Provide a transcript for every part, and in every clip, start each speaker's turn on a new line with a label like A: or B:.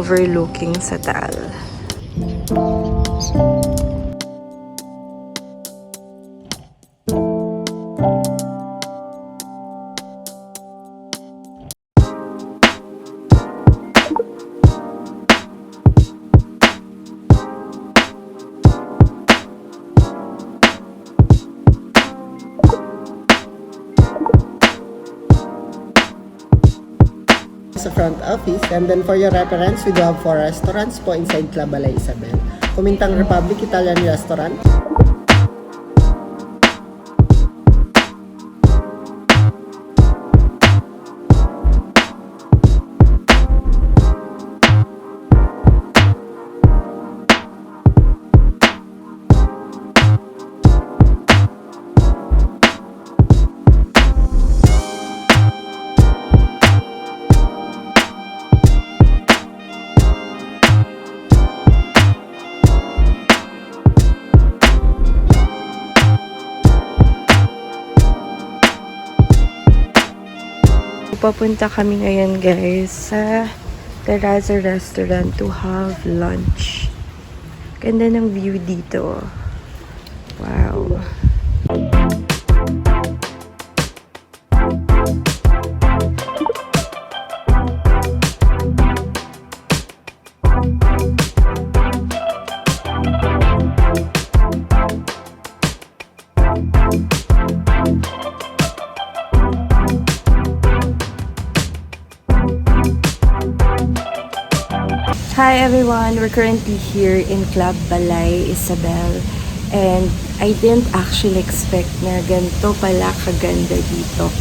A: overlooking sa Taal.
B: Sa front office, and then for your reference, we do have 4 restaurants po inside Club Balay Isabel. Kumintang Republic Italian Restaurant,
A: Papunta kami ngayon guys sa Terrazzo Restaurant to have lunch. Ganda ng view dito. Wow. Hi everyone! We're currently here in Club Balay Isabel and I didn't actually expect na ganito pala kaganda dito.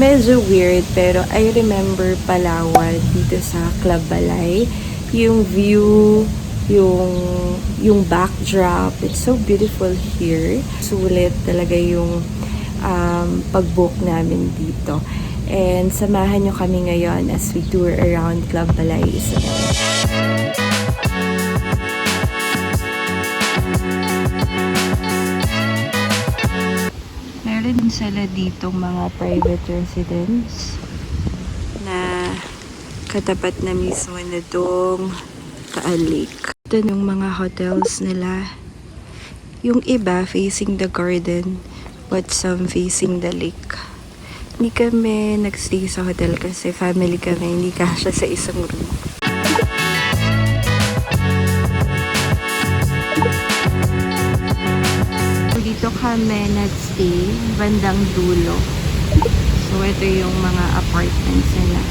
A: Medyo weird pero I remember Palawan dito sa Club Balay. Yung view, yung backdrop, it's so beautiful here. Sulit talaga yung pag-book namin dito. And samahan nyo kami ngayon as we tour around Club Balay Isabel. Meron din sila ditong mga private residence na katapat na mismo na dong Taal Lake. Ito yung mga hotels nila. Yung iba facing the garden but some facing the lake. Hindi kami nagstay sa hotel kasi family kami, hindi kasya sa isang room. Dito kami nagstay, bandang dulo. So ito yung mga apartments nila.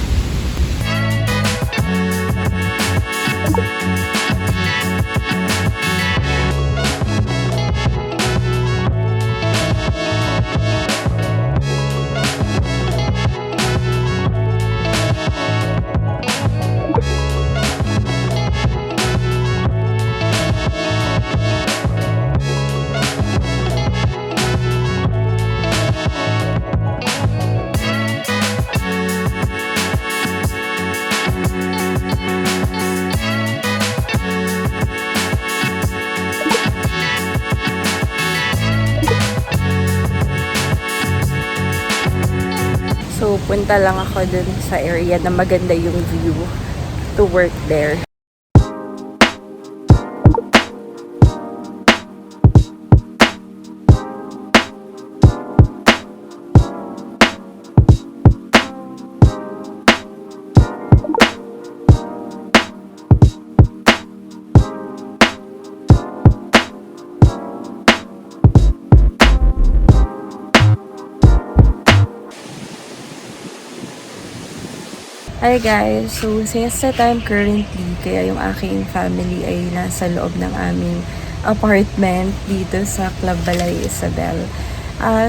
A: So, punta lang ako dun sa area na maganda yung view to work there. Hi guys! So, siesta time currently, kaya yung aking family ay nasa loob ng aming apartment dito sa Club Balay Isabel.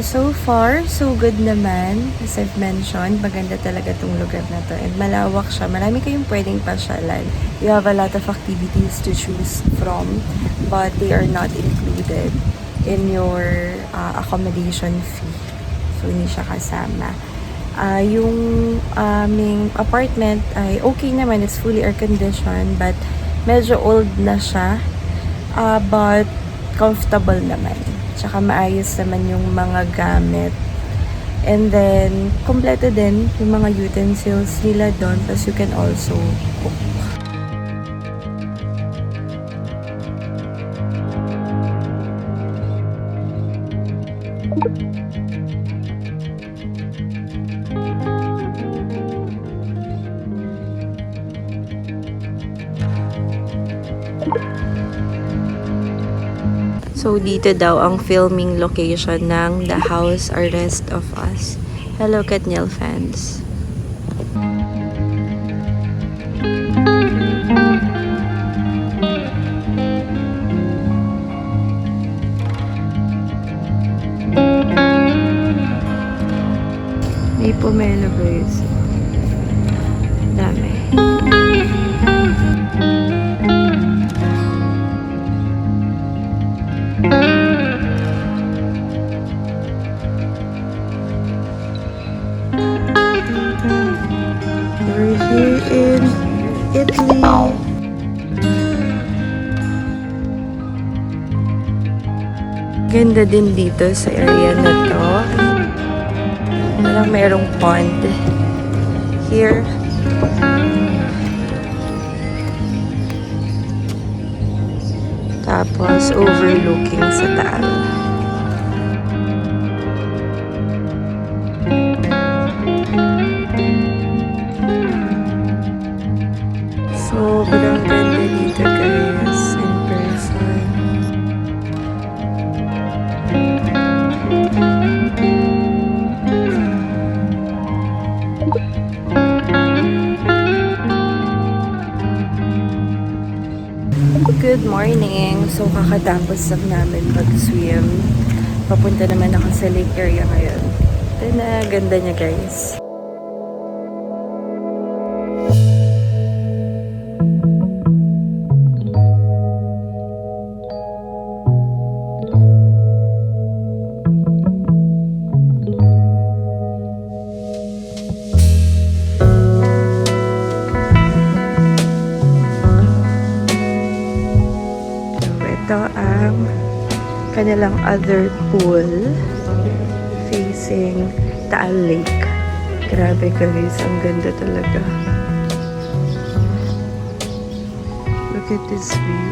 A: So far, so good naman. As I've mentioned, maganda talaga tong lugar na to. And malawak siya. Marami kayong pwedeng pasyalan. You have a lot of activities to choose from, but they are not included in your accommodation fee. So, hindi siya kasama. Yung aming apartment ay okay naman. It's fully air-conditioned, but medyo old na siya. But comfortable naman. Tsaka maayos naman yung mga gamit. And then, kompleto din yung mga utensils nila doon. Plus, you can also cook. So, dito daw ang filming location ng The House Arrest of Us. Hello, Katniel fans. May pomelo guys. Dami. We're here in Italy. Ganda din dito sa area na to. Parang merong pond here. Tapos overlooking sa Taal. Sobrang ganda dito guys, in person. Good morning! So kakatapos lang namin mag-swim. Papunta naman ako sa lake area ngayon. Ito na, ganda niya guys. Ito ang kanilang other pool facing Taal Lake. Grabe guys, ang ganda talaga. Look at this view.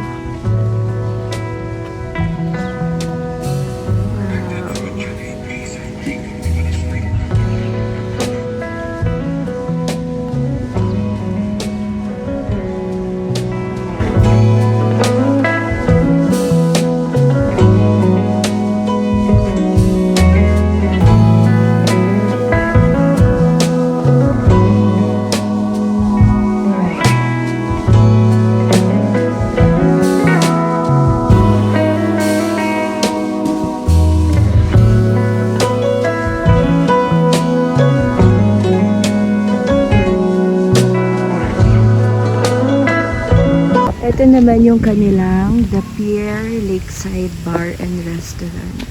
A: Ito naman yung kanilang The Pier Lakeside Bar and Restaurant.